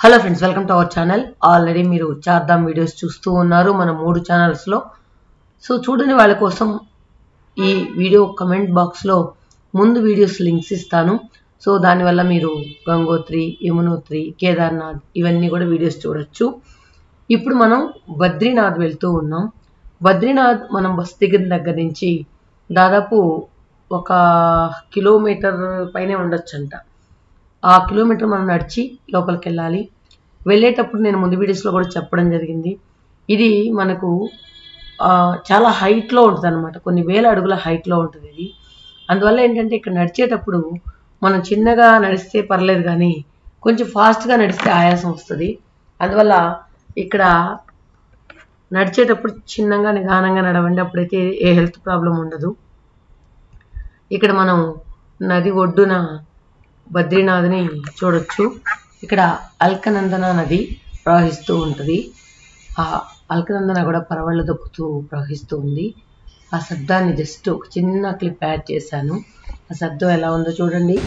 Hello friends, welcome to our channel. Already మీరు Chardham videos చూస్తూ ఉన్నారు మన 3 ఛానల్స్లో. సో చూడని వాళ్ళ కోసం ఈ వీడియో కమెంట్ బాక్స్లో ముందు వీడియోస్ లింక్స్ ఇస్తాను. సో దానివల్ల మీరు గంగోత్రి, యమునోత్రి, కేదార్నాథ్ ఇవన్నీ కూడా వీడియోస్ చూడొచ్చు. ఇప్పుడు మనం బద్రీనాథ్ వెళ్తూ ఉన్నాం. బద్రీనాథ్ మనం బస్ దిగిన దగ్గర నుంచి దాదాపు 1 కిలోమీటర్ పైనే ఉండొచ్చంట. ఆ కిలోమీటర్ మనం నడిచి లోపలికి వెళ్ళాలి. వెళ్ళేటప్పుడు నేను ముందు వీడియోస్లో కూడా చెప్పడం జరిగింది, ఇది మనకు చాలా హైట్లో ఉంటుంది అనమాట. కొన్ని వేల అడుగుల హైట్లో ఉంటుంది ఇది. అందువల్ల ఏంటంటే ఇక్కడ నడిచేటప్పుడు మనం చిన్నగా నడిస్తే పర్లేదు, కానీ కొంచెం ఫాస్ట్గా నడిస్తే ఆయాసం వస్తుంది. అందువల్ల ఇక్కడ నడిచేటప్పుడు చిన్నగా నిదానంగా నడవండి, అప్పుడైతే ఏ హెల్త్ ప్రాబ్లం ఉండదు. ఇక్కడ మనం నది ఒడ్డున బద్రీనాథ్ని చూడొచ్చు. ఇక్కడ అల్కనందన నది ప్రవహిస్తూ ఉంటుంది. ఆ అల్కనందన కూడా పరవళ్ళు దొక్కుతూ ప్రవహిస్తూ ఉంది. ఆ శబ్దాన్ని జస్ట్ ఒక చిన్న క్లిప్ యాడ్ చేశాను. ఆ శబ్దం ఎలా ఉందో చూడండి.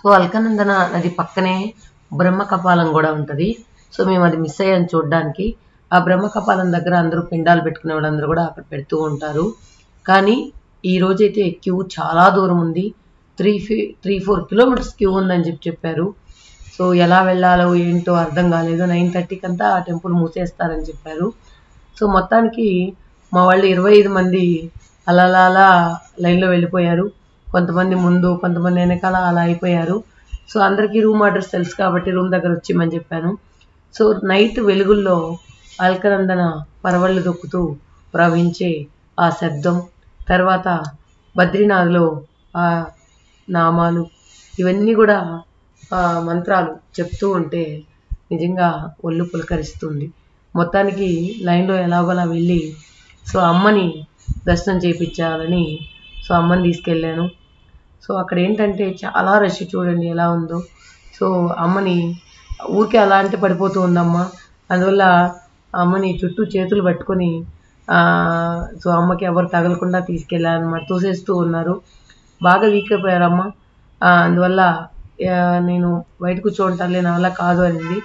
సో అల్కనందన నది పక్కనే బ్రహ్మకపాలం కూడా ఉంటుంది. సో మేము అది మిస్ అయ్యాను చూడడానికి. ఆ బ్రహ్మకపాలం దగ్గర అందరూ పిండాలు పెట్టుకునే వాళ్ళందరూ కూడా అక్కడ పెడుతూ ఉంటారు. కానీ ఈ రోజైతే క్యూ చాలా దూరం ఉంది. 3-4 కిలోమీటర్స్ క్యూ ఉందని చెప్పారు. సో ఎలా వెళ్ళాలో ఏంటో అర్థం కాలేదు. 9:30కి అంతా ఆ టెంపుల్ మూసేస్తారని చెప్పారు. సో మొత్తానికి మా వాళ్ళు 25 మంది అలా లైన్లో వెళ్ళిపోయారు. కొంతమంది ముందు, కొంతమంది వెనకాల అలా అయిపోయారు. సో అందరికీ రూమ్ అడ్రస్ తెలుసు కాబట్టి రూమ్ దగ్గర వచ్చిమని చెప్పాను. సో నైట్ వెలుగుల్లో అల్కనందన పరవళ్ళు దొక్కుతూ ప్రవహించే ఆ శబ్దం, తర్వాత బద్రీనాథ్లో ఆ నామాలు ఇవన్నీ కూడా మంత్రాలు చెప్తూ ఉంటే నిజంగా ఒళ్ళు పులకరిస్తుంది. మొత్తానికి లైన్లో ఎలాగోలా వెళ్ళి సో అమ్మని దర్శనం చేయించాలని సో అమ్మని తీసుకెళ్ళాను. సో అక్కడ ఏంటంటే చాలా రష్, చూడండి ఎలా ఉందో. సో అమ్మని ఊరికే అలా అంటే పడిపోతూ ఉందమ్మ. అందువల్ల అమ్మని చుట్టూ చేతులు పట్టుకొని సో అమ్మకి ఎవరు తగలకుండా తీసుకెళ్ళాలన్నమాట. తోసేస్తూ ఉన్నారు. బాగా వీక్ అయిపోయారమ్మ. అందువల్ల నేను బయట కూర్చోంటానులే, నా వల్ల కాదు అనింది.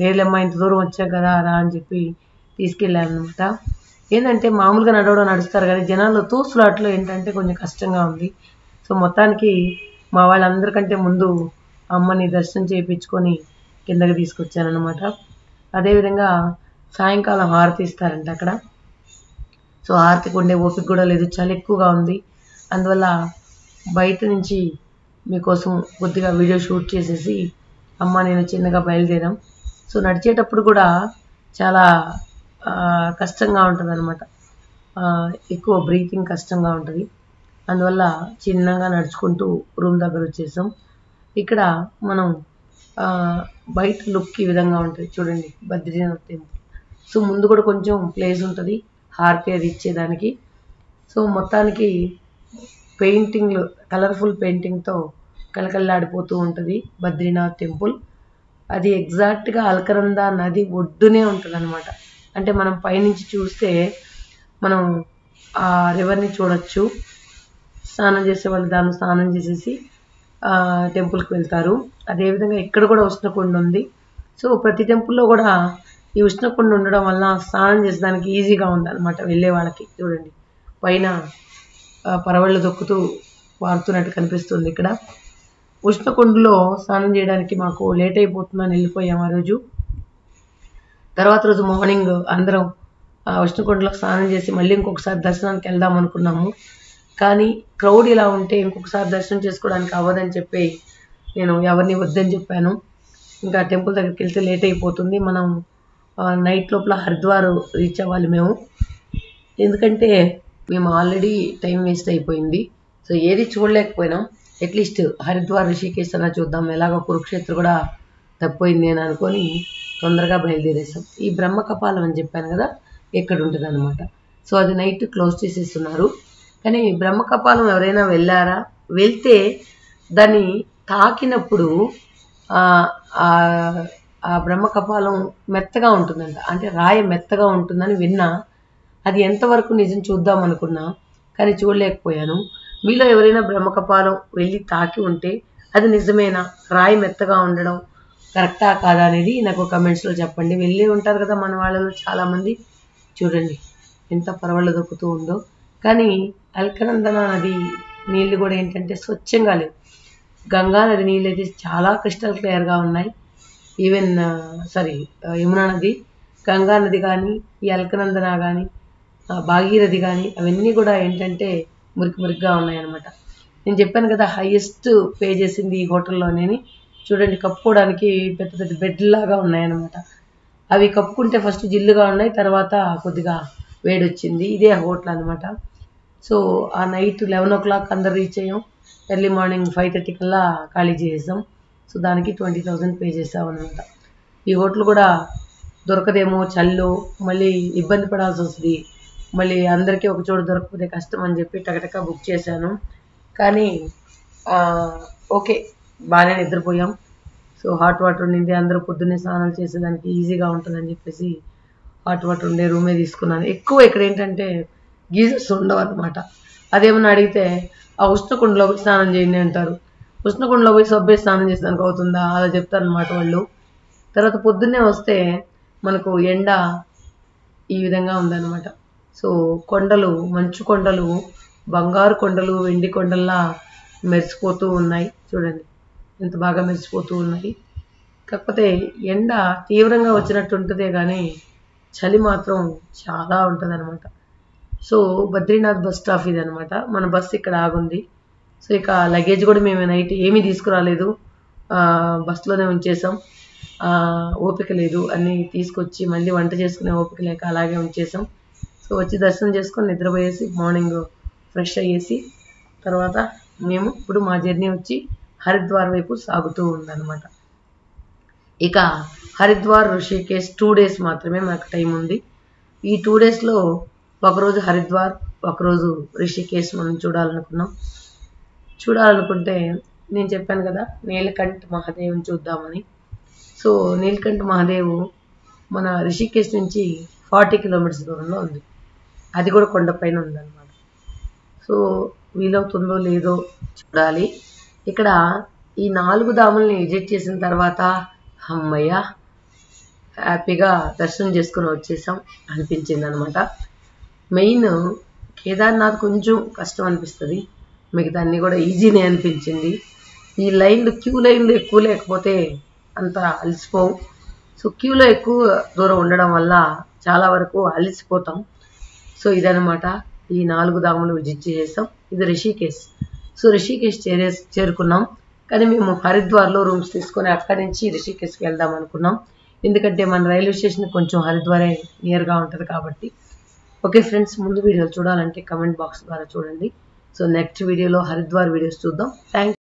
లేదమ్మా, ఇంత దూరం వచ్చాక కదా రా అని చెప్పి తీసుకెళ్ళానమాట. ఏంటంటే మామూలుగా నడుస్తారు కానీ జనాల్లో తోసులాట్లో ఏంటంటే కొంచెం కష్టంగా ఉంది. సో మొత్తానికి మా వాళ్ళందరికంటే ముందు అమ్మని దర్శనం చేయించుకొని కిందకి తీసుకొచ్చానమాట. అదేవిధంగా సాయంకాలం హారతి ఇస్తారంట అక్కడ. సో హారతికి ఉండే ఓపిక కూడా లేదు, చాలా ఎక్కువగా ఉంది. అందువల్ల బయట నుంచి మీకోసం కొద్దిగా వీడియో షూట్ చేసేసి అమ్మ నేను చిన్నగా బయలుదేరాం. సో నడిచేటప్పుడు కూడా చాలా కష్టంగా ఉంటుంది అనమాట. ఎక్కువ బ్రీతింగ్ కష్టంగా ఉంటుంది. అందువల్ల చిన్నగా నడుచుకుంటూ రూమ్ దగ్గర వచ్చేసాం. ఇక్కడ మనం బయట లుక్ ఈ విధంగా ఉంటుంది చూడండి, బద్రీనాథ్ టెంపుల్. సో ముందు కూడా కొంచెం ప్లేస్ ఉంటుంది హారతి అది ఇచ్చేదానికి. సో మొత్తానికి పెయింటింగ్లు, కలర్ఫుల్ పెయింటింగ్తో కలకల్లాడిపోతూ ఉంటుంది బద్రీనాథ్ టెంపుల్. అది ఎగ్జాక్ట్గా అల్కనందా నది ఒడ్డునే ఉంటుంది అనమాట. అంటే మనం పైనుంచి చూస్తే మనం ఆ రివర్ని చూడొచ్చు. స్నానం చేసే వాళ్ళు దాన్ని స్నానం చేసేసి టెంపుల్కి వెళ్తారు. అదేవిధంగా ఇక్కడ కూడా ఉష్ణకుండ ఉంది. సో ప్రతి టెంపుల్లో కూడా ఈ ఉష్ణకుండ ఉండడం వల్ల స్నానం చేసేదానికి ఈజీగా ఉందన్నమాట వెళ్ళే వాళ్ళకి. చూడండి పైన పరవళ్ళు దొక్కుతూ వారుతున్నట్టు కనిపిస్తుంది. ఇక్కడ ఉష్ణకుండలో స్నానం చేయడానికి మాకు లేట్ అయిపోతుందని వెళ్ళిపోయాం ఆ రోజు. తర్వాత రోజు మార్నింగ్ అందరం ఉష్ణకుండలో స్నానం చేసి మళ్ళీ ఇంకొకసారి దర్శనానికి వెళ్దాం అనుకున్నాము. కానీ క్రౌడ్ ఇలా ఉంటే ఇంకొకసారి దర్శనం చేసుకోవడానికి అవ్వదని చెప్పి నేను ఎవరిని వద్దని చెప్పాను. ఇంకా టెంపుల్ దగ్గరికి వెళ్తే లేట్ అయిపోతుంది, మనం నైట్ లోపల హరిద్వార్ రీచ్ అవ్వాలి మేము. ఎందుకంటే మేము ఆల్రెడీ టైం వేస్ట్ అయిపోయింది. సో ఏది చూడలేకపోయినాం. అట్లీస్ట్ హరిద్వార్, రిషికేశ్ అలా చూద్దాం, ఎలాగో కురుక్షేత్ర కూడా తప్పిపోయింది అని అనుకొని తొందరగా బయలుదేరేసాం. ఈ బ్రహ్మకపాలం అని చెప్పాను కదా, ఎక్కడ ఉంటుంది అనమాట. సో అది నైట్ క్లోజ్ చేసేస్తున్నారు. కానీ బ్రహ్మకపాలం ఎవరైనా వెళ్ళారా, వెళ్తే దాన్ని తాకినప్పుడు ఆ బ్రహ్మకపాలం మెత్తగా ఉంటుందంట. అంటే రాయి మెత్తగా ఉంటుందని విన్నా. అది ఎంతవరకు నిజం చూద్దాం అనుకున్నా కానీ చూడలేకపోయాను. మీలో ఎవరైనా బ్రహ్మకపాలం వెళ్ళి తాకి ఉంటే అది నిజమేనా, రాయి మెత్తగా ఉండడం కరెక్టా కాదా అనేది నాకు కమెంట్స్లో చెప్పండి. వెళ్ళి ఉంటారు కదా మన వాళ్ళలో చాలామంది. చూడండి ఎంత పరవళ్ళు దొక్కుతూ ఉందో. కానీ అల్కనందన నది నీళ్లు కూడా ఏంటంటే స్వచ్ఛంగా లేవు. గంగా నది నీళ్ళు అయితే చాలా క్రిస్టల్ క్లియర్గా ఉన్నాయి. ఈవెన్ యమునా నది, గంగా నది కానీ, ఈ అల్కనందన కానీ, భాగీరథి కానీ అవన్నీ కూడా ఏంటంటే మురికిగా ఉన్నాయన్నమాట. నేను చెప్పాను కదా హైయెస్ట్ పే చేసింది ఈ హోటల్లోనే. చూడండి కప్పుకోవడానికి పెద్ద పెద్ద బెడ్ లాగా ఉన్నాయన్నమాట. అవి కప్పుకుంటే ఫస్ట్ జిల్లుగా ఉన్నాయి, తర్వాత కొద్దిగా వేడి వచ్చింది. ఇదే హోటల్ అనమాట. సో ఆ నైట్ 11 o'clock అందరు రీచ్ అయ్యాం. ఎర్లీ మార్నింగ్ 5:30 కల్లా ఖాళీ చేసేసాం. సో దానికి 20,000 పే చేసాం అనమాట. ఈ హోటల్ కూడా దొరకదేమో, చల్లు మళ్ళీ ఇబ్బంది పడాల్సి వస్తుంది, మళ్ళీ అందరికీ ఒక చోటు దొరకకపోతే కష్టం అని చెప్పి టకటక బుక్ చేశాను. కానీ ఓకే, బాగానే నిద్రపోయాం. సో హాట్ వాటర్ ఉండింది, అందరూ పొద్దున్నే స్నానాలు చేసేదానికి ఈజీగా ఉంటుందని చెప్పేసి హాట్ వాటర్ ఉండే రూమే తీసుకున్నాను. ఎక్కువ ఇక్కడ ఏంటంటే గీజర్స్ ఉండవు అనమాట. అదేమన్నా అడిగితే ఆ ఉష్ణకుండలో పోయి స్నానం చేయండి అంటారు. ఉష్ణకుండలో పోయి సబ్బే స్నానం చేసేదానికి అవుతుందా, అలా చెప్తారనమాట వాళ్ళు. తర్వాత పొద్దున్నే వస్తే మనకు ఎండ ఈ విధంగా ఉందన్నమాట. సో కొండలు, మంచు కొండలు, బంగారు కొండలు, వెండి కొండల్లా మెరిసిపోతూ ఉన్నాయి. చూడండి ఎంత బాగా మెరిసిపోతూ ఉన్నాయి. కాకపోతే ఎండ తీవ్రంగా వచ్చినట్టు ఉంటుందే కానీ చలి మాత్రం చాలా ఉంటుంది అనమాట. సో బద్రీనాథ్ బస్ స్టాప్ ఇది అనమాట. మన బస్సు ఇక్కడ ఆగుంది. సో ఇక లగేజ్ కూడా మేము నైట్ ఏమీ తీసుకురాలేదు, బస్సులోనే ఉంచేసాం. ఓపిక లేదు అన్నీ తీసుకొచ్చి మళ్ళీ వంట చేసుకునే ఓపిక లేక అలాగే ఉంచేసాం. సో వచ్చి దర్శనం చేసుకొని నిద్రపోయేసి మార్నింగ్ ఫ్రెష్ అయ్యేసి తర్వాత మేము ఇప్పుడు మా జర్నీ వచ్చి హరిద్వార్ వైపు సాగుతూ ఉందన్నమాట. ఇక హరిద్వార్, ఋషికేశ్ 2 days మాత్రమే మాకు టైం ఉంది. ఈ 2 daysలో ఒకరోజు హరిద్వార్, ఒకరోజు ఋషికేశ్ మనం చూడాలనుకుంటే నేను చెప్పాను కదా నీలకంఠ మహాదేవ్ని చూద్దామని. సో నీలకంఠ మహాదేవ్ మన ఋషికేశ్ నుంచి 40 kilometers దూరంలో ఉంది. అది కూడా కొండపైన ఉందన్నమాట. సో వీలవుతుందో లేదో చూడాలి. ఇక్కడ ఈ 4 ధాముల్ని విజిట్ చేసిన తర్వాత అమ్మయ్య హ్యాపీగా దర్శనం చేసుకుని వచ్చేసాం అనిపించింది అనమాట. మెయిన్ కేదార్నాథ్ కొంచెం కష్టం అనిపిస్తుంది, మిగతా అన్నీ కూడా ఈజీనే అనిపించింది. ఈ క్యూ లైన్లు ఎక్కువ లేకపోతే అంత అలసిపోవు. సో క్యూలో ఎక్కువ దూరం ఉండడం వల్ల చాలా వరకు అలసిపోతాం. సో ఇదనమాట, ఈ 4 ధాములు విజిట్ చేసాం. ఇది ఋషికేశ్. సో ఋషికేశ్ చేరుకున్నాం. కానీ మేము హరిద్వార్లో రూమ్స్ తీసుకొని అక్కడి నుంచి ఋషికేశ్కి వెళ్దాం అనుకున్నాం. ఎందుకంటే మన రైల్వే స్టేషన్ కొంచెం హరిద్వారే నియర్గా ఉంటుంది కాబట్టి. ఓకే ఫ్రెండ్స్, ముందు వీడియోలు చూడాలంటే కమెంట్ బాక్స్ ద్వారా చూడండి. సో నెక్స్ట్ వీడియోలో హరిద్వార్ వీడియోస్ చూద్దాం. థ్యాంక్